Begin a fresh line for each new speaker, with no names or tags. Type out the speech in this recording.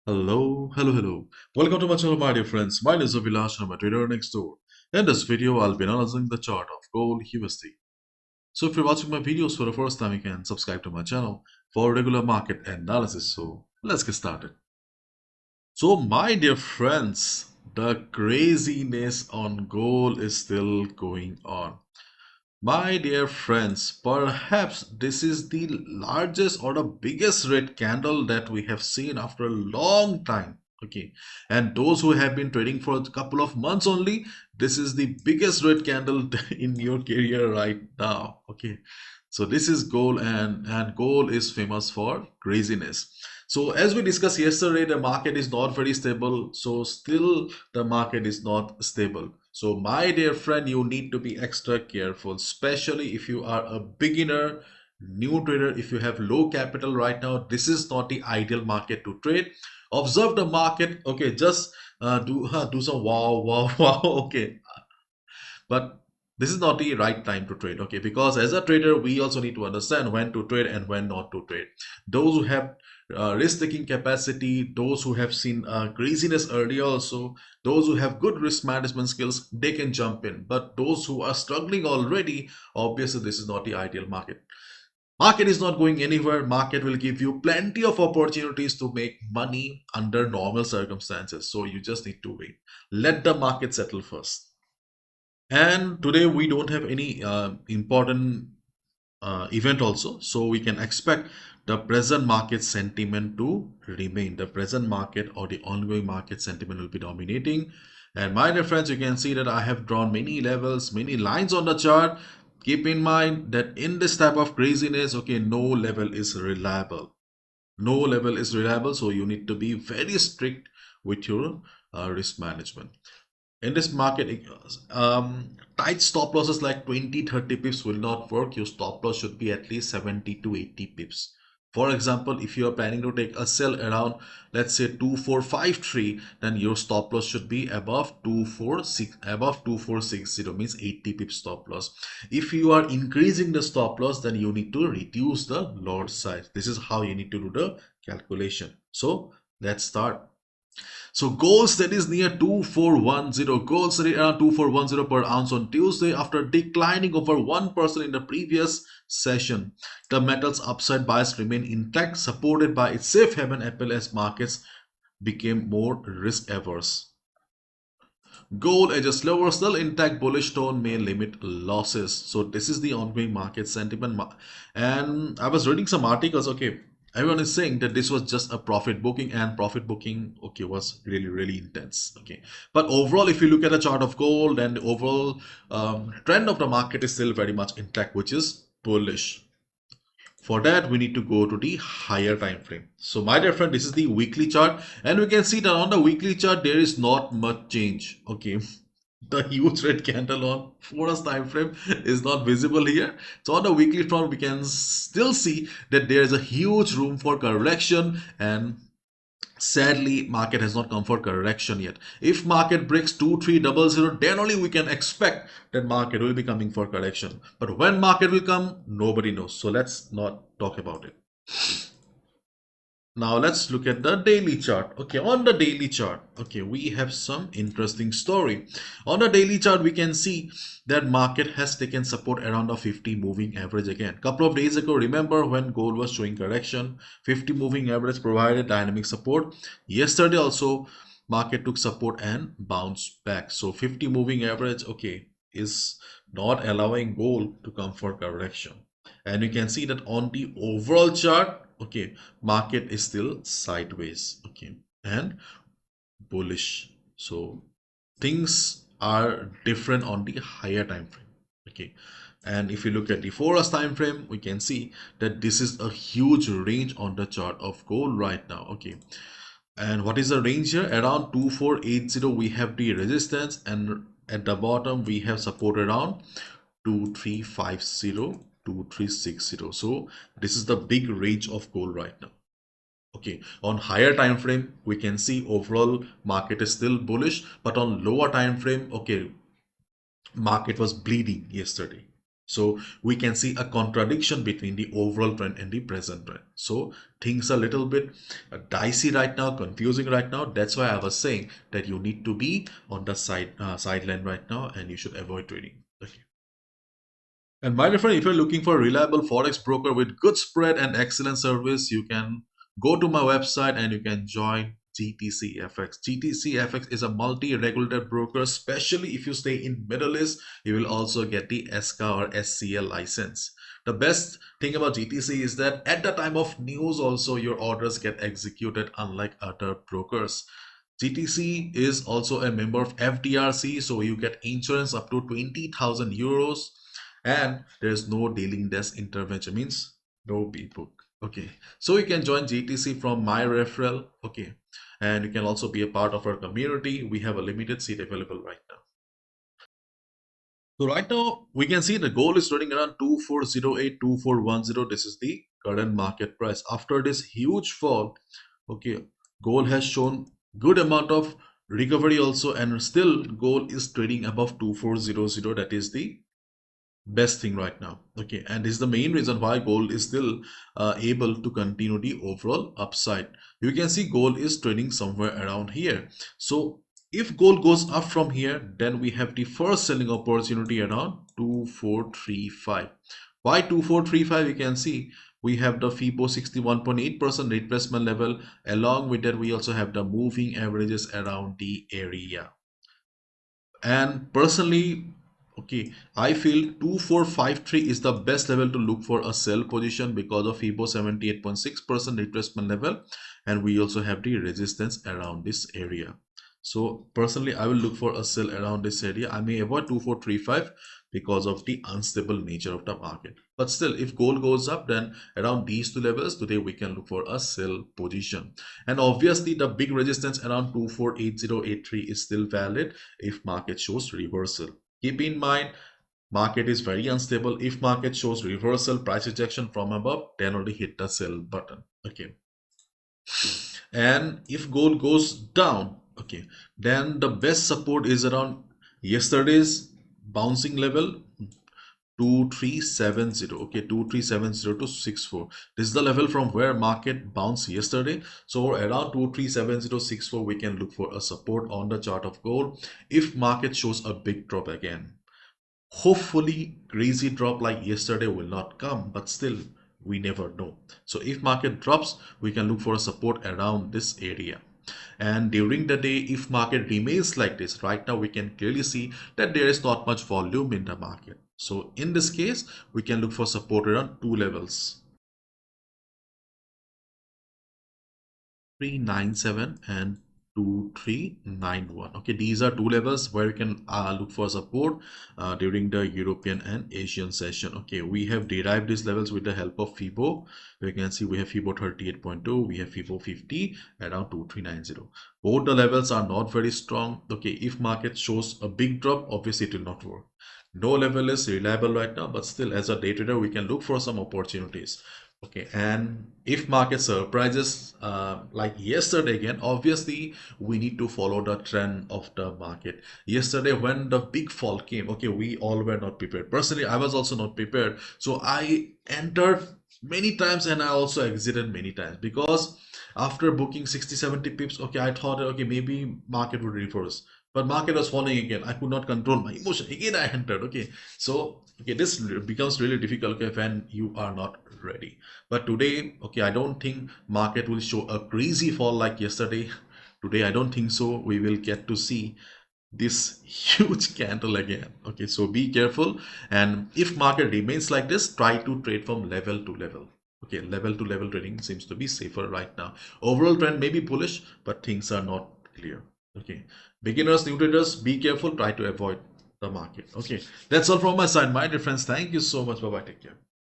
Hello. Welcome to my channel, my dear friends. My name is Vilash and I'm a trader next door. In this video, I'll be analyzing the chart of gold USD. So if you're watching my videos for the first time, you can subscribe to my channel for regular market analysis. So let's get started. So my dear friends, the craziness on gold is still going on. My dear friends, perhaps this is the largest or the biggest red candle that we have seen after a long time. Okay, and those who have been trading for a couple of months only, this is the biggest red candle in your career right now. Okay, so this is gold, and gold is famous for craziness. So as we discussed yesterday, the market is not very stable. So still the market is not stable. So my dear friend, you need to be extra careful, especially if you are a beginner, new trader. If you have low capital right now, this is not the ideal market to trade. Observe the market. Okay, just do some wow. Okay, but this is not the right time to trade. Okay, because as a trader, we also need to understand when to trade and when not to trade. Those who have risk-taking capacity, those who have seen craziness earlier also, those who have good risk management skills, they can jump in. But those who are struggling already, obviously this is not the ideal market. Market is not going anywhere. Market will give you plenty of opportunities to make money under normal circumstances. So you just need to wait. Let the market settle first. And today we don't have any important event also, so we can expect the present market sentiment to remain. The present market or the ongoing market sentiment will be dominating. And my dear friends, you can see that I have drawn many levels, many lines on the chart. Keep in mind that in this type of craziness, okay, no level is reliable. No level is reliable, so you need to be very strict with your risk management. In this market, tight stop losses like 20-30 pips will not work. Your stop loss should be at least 70 to 80 pips. For example, if you are planning to take a sell around, let's say 2453, then your stop loss should be above 2460, means 80 pips stop loss. If you are increasing the stop loss, then you need to reduce the lot size. This is how you need to do the calculation. So let's start. So gold steadies near 2410. Gold steadied around 2410 per ounce on Tuesday after declining over 1% in the previous session. The metal's upside bias remained intact, supported by its safe haven appeal as markets became more risk averse. Gold edges lower, still intact bullish tone may limit losses. So this is the ongoing market sentiment. And I was reading some articles. Okay, everyone is saying that this was just a profit booking, and profit booking, okay, was really intense. Okay, but overall, if you look at the chart of gold, and the overall trend of the market is still very much intact, which is bullish. For that, we need to go to the higher time frame. So my dear friend, this is the weekly chart, and we can see that on the weekly chart there is not much change. Okay, the huge red candle on 4 hours time frame is not visible here. So on the weekly front, we can still see that there is a huge room for correction, and sadly market has not come for correction yet. If market breaks 2300, then only we can expect that market will be coming for correction. But when market will come, nobody knows. So let's not talk about it. Now let's look at the daily chart. Okay, on the daily chart, okay, we have some interesting story. On the daily chart, we can see that market has taken support around the 50 moving average again. Couple of days ago, remember when gold was showing correction, 50 moving average provided dynamic support. Yesterday also, market took support and bounced back. So 50 moving average, okay, is not allowing gold to come for correction. And you can see that on the overall chart, okay, market is still sideways, okay, and bullish. So things are different on the higher time frame. Okay, and if you look at the 4 hours time frame, we can see that this is a huge range on the chart of gold right now. Okay, and what is the range here? Around 2480 we have the resistance, and at the bottom we have support around 2350, 2360. So this is the big range of gold right now. Okay, on higher time frame, we can see overall market is still bullish, but on lower time frame, okay, market was bleeding yesterday. So we can see a contradiction between the overall trend and the present trend. So things are a little bit dicey right now, confusing right now. That's why I was saying that you need to be on the sideline right now, and you should avoid trading. Okay. And my dear friend, if you're looking for a reliable forex broker with good spread and excellent service, you can go to my website and you can join GTC FX. GTC FX is a multi-regulated broker, especially if you stay in Middle East. You will also get the SCA or SCL license. The best thing about GTC is that at the time of news, also your orders get executed, unlike other brokers. GTC is also a member of FDRC, so you get insurance up to 20,000 euros, and there's no dealing desk intervention, means no people. Okay, so you can join GTC from my referral. Okay, and you can also be a part of our community. We have a limited seat available right now. So right now we can see the gold is running around 2408, 2410. This is the current market price. After this huge fall, okay, gold has shown good amount of recovery also, and still gold is trading above 2400. That is the best thing right now. Okay, and this is the main reason why gold is still able to continue the overall upside. You can see gold is trading somewhere around here. So if gold goes up from here, then we have the first selling opportunity around 2435. Why 2435? You can see we have the FIBO 61.8% retracement level. Along with that, we also have the moving averages around the area. And personally, okay, I feel 2453 is the best level to look for a sell position because of FIBO 78.6% retracement level, and we also have the resistance around this area. So personally, I will look for a sell around this area. I may avoid 2435 because of the unstable nature of the market. But still, if gold goes up, then around these two levels, today we can look for a sell position. And obviously, the big resistance around 248083 is still valid if market shows reversal. Keep in mind, market is very unstable. If market shows reversal, price rejection from above, then only hit the sell button. Okay. And if gold goes down, okay, then the best support is around yesterday's bouncing level 2370. Okay, 2370 to 64. This is the level from where market bounced yesterday. So around 2370.64 we can look for a support on the chart of gold if market shows a big drop again. Hopefully crazy drop like yesterday will not come, but still we never know. So if market drops, we can look for a support around this area. And during the day, if market remains like this, right now we can clearly see that there is not much volume in the market. So in this case, we can look for support around two levels, 397 and 2391. Okay, these are two levels where you can look for support during the European and Asian session. Okay, we have derived these levels with the help of FIBO. You can see we have FIBO 38.2, we have FIBO 50 around 2390. Both the levels are not very strong. Okay, if market shows a big drop, obviously it will not work. No level is reliable right now, but still as a day trader we can look for some opportunities. Okay, and if market surprises like yesterday again, obviously we need to follow the trend of the market. Yesterday when the big fall came, okay, we all were not prepared. Personally, I was also not prepared. So I entered many times and I also exited many times because after booking 60-70 pips, okay, I thought, okay, maybe market would reverse. But market was falling again. I could not control my emotion. Again, I entered. Okay, so okay, this becomes really difficult, okay, when you are not ready. But today, okay, I don't think market will show a crazy fall like yesterday. Today, I don't think so. We will get to see this huge candle again. Okay, so be careful. And if market remains like this, try to trade from level to level. Okay, level to level trading seems to be safer right now. Overall trend may be bullish, but things are not clear. Okay, beginners, new traders, be careful. Try to avoid the market. Okay, that's all from my side, my dear friends. Thank you so much. Bye bye. Take care.